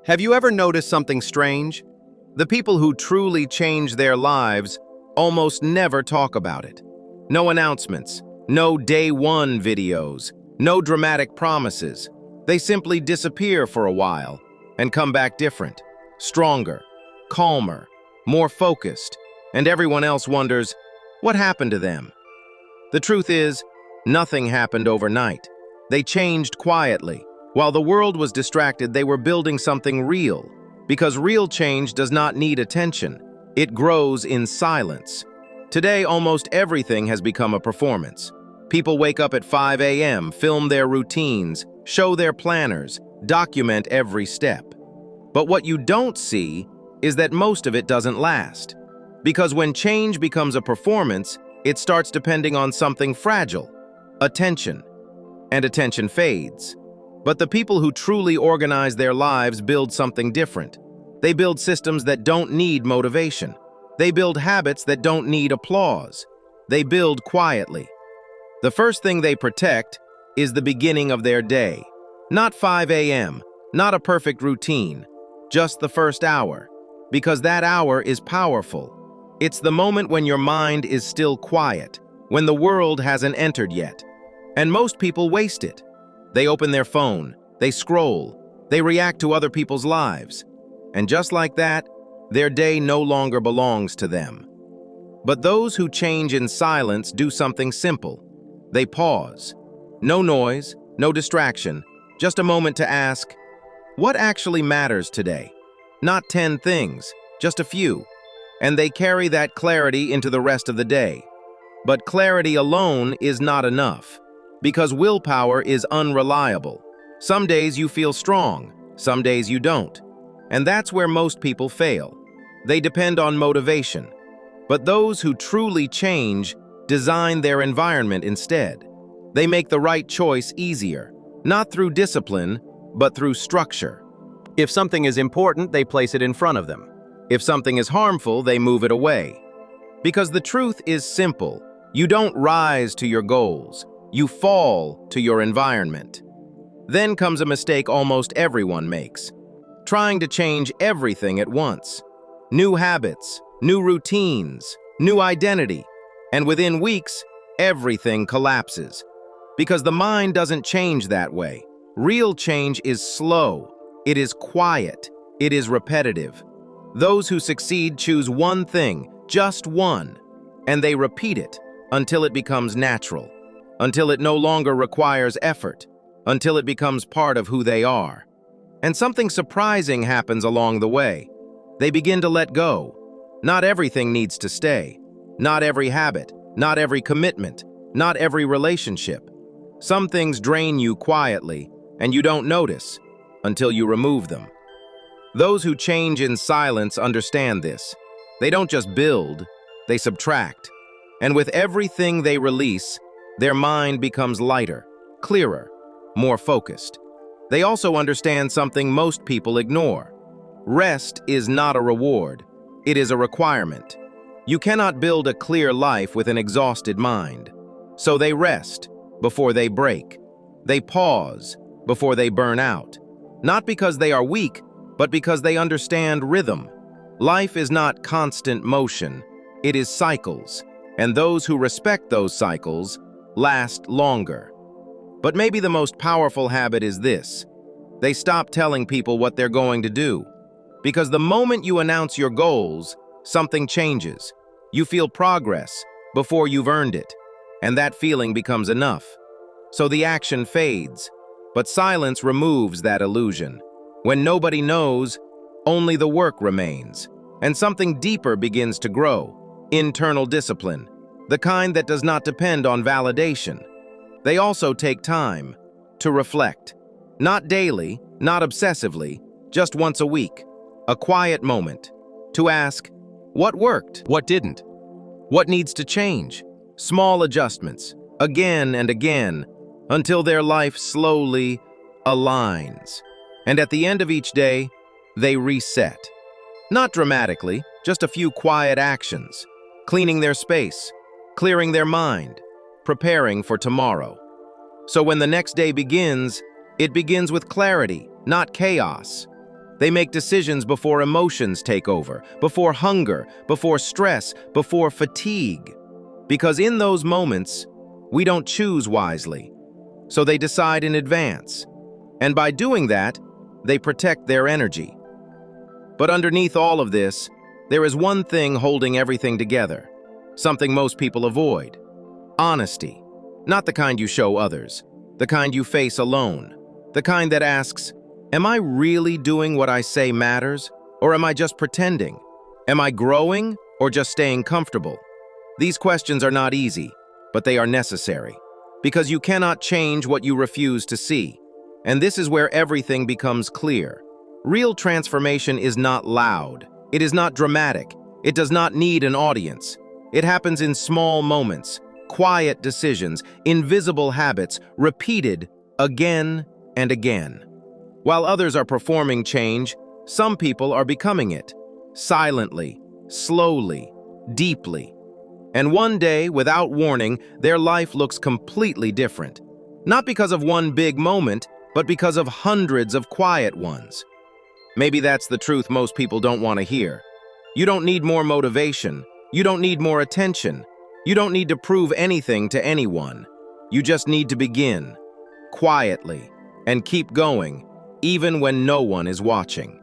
Have you ever noticed something strange? The people who truly change their lives almost never talk about it. No announcements, no day one videos, no dramatic promises. They simply disappear for a while and come back different, stronger, calmer, more focused, and everyone else wonders, what happened to them? The truth is, nothing happened overnight. They changed quietly. While the world was distracted, they were building something real, because real change does not need attention. It grows in silence. Today, almost everything has become a performance. People wake up at 5 a.m., film their routines, show their planners, document every step. But what you don't see is that most of it doesn't last. Because when change becomes a performance, it starts depending on something fragile, attention. And attention fades. But the people who truly organize their lives build something different. They build systems that don't need motivation. They build habits that don't need applause. They build quietly. The first thing they protect is the beginning of their day. Not 5 a.m., not a perfect routine, just the first hour. Because that hour is powerful. It's the moment when your mind is still quiet, when the world hasn't entered yet. And most people waste it. They open their phone, they scroll, they react to other people's lives. And just like that, their day no longer belongs to them. But those who change in silence do something simple. They pause. No noise, no distraction, just a moment to ask, what actually matters today? Not 10 things, just a few. And they carry that clarity into the rest of the day. But clarity alone is not enough. Because willpower is unreliable. Some days you feel strong, some days you don't. And that's where most people fail. They depend on motivation. But those who truly change design their environment instead. They make the right choice easier, not through discipline, but through structure. If something is important, they place it in front of them. If something is harmful, they move it away. Because the truth is simple. You don't rise to your goals. You fall to your environment. Then comes a mistake almost everyone makes. Trying to change everything at once. New habits, new routines, new identity. And within weeks, everything collapses. Because the mind doesn't change that way. Real change is slow. It is quiet. It is repetitive. Those who succeed choose one thing, just one, and they repeat it until it becomes natural. Until it no longer requires effort, until it becomes part of who they are. And something surprising happens along the way. They begin to let go. Not everything needs to stay. Not every habit, not every commitment, not every relationship. Some things drain you quietly, and you don't notice until you remove them. Those who change in silence understand this. They don't just build, they subtract. And with everything they release, their mind becomes lighter, clearer, more focused. They also understand something most people ignore. Rest is not a reward. It is a requirement. You cannot build a clear life with an exhausted mind. So they rest before they break. They pause before they burn out. Not because they are weak, but because they understand rhythm. Life is not constant motion. It is cycles. And those who respect those cycles last longer. But maybe the most powerful habit is this. They stop telling people what they're going to do. Because the moment you announce your goals, something changes. You feel progress before you've earned it. And that feeling becomes enough. So the action fades. But silence removes that illusion. When nobody knows, only the work remains. And something deeper begins to grow. Internal discipline. The kind that does not depend on validation. They also take time to reflect. Not daily, not obsessively, just once a week. A quiet moment to ask, what worked? What didn't? What needs to change? Small adjustments, again and again, until their life slowly aligns. And at the end of each day, they reset. Not dramatically, just a few quiet actions. Cleaning their space, clearing their mind, preparing for tomorrow. So when the next day begins, it begins with clarity, not chaos. They make decisions before emotions take over, before hunger, before stress, before fatigue. Because in those moments, we don't choose wisely. So they decide in advance. And by doing that, they protect their energy. But underneath all of this, there is one thing holding everything together, something most people avoid: honesty. Not the kind you show others, the kind you face alone, the kind that asks, am I really doing what I say matters, or am I just pretending? Am I growing, or just staying comfortable? These questions are not easy, but they are necessary, because you cannot change what you refuse to see. And this is where everything becomes clear. Real transformation is not loud. It is not dramatic. It does not need an audience. It happens in small moments, quiet decisions, invisible habits, repeated again and again. While others are performing change, some people are becoming it, silently, slowly, deeply. And one day, without warning, their life looks completely different. Not because of one big moment, but because of hundreds of quiet ones. Maybe that's the truth most people don't want to hear. You don't need more motivation. You don't need more attention. You don't need to prove anything to anyone. You just need to begin, quietly, and keep going, even when no one is watching.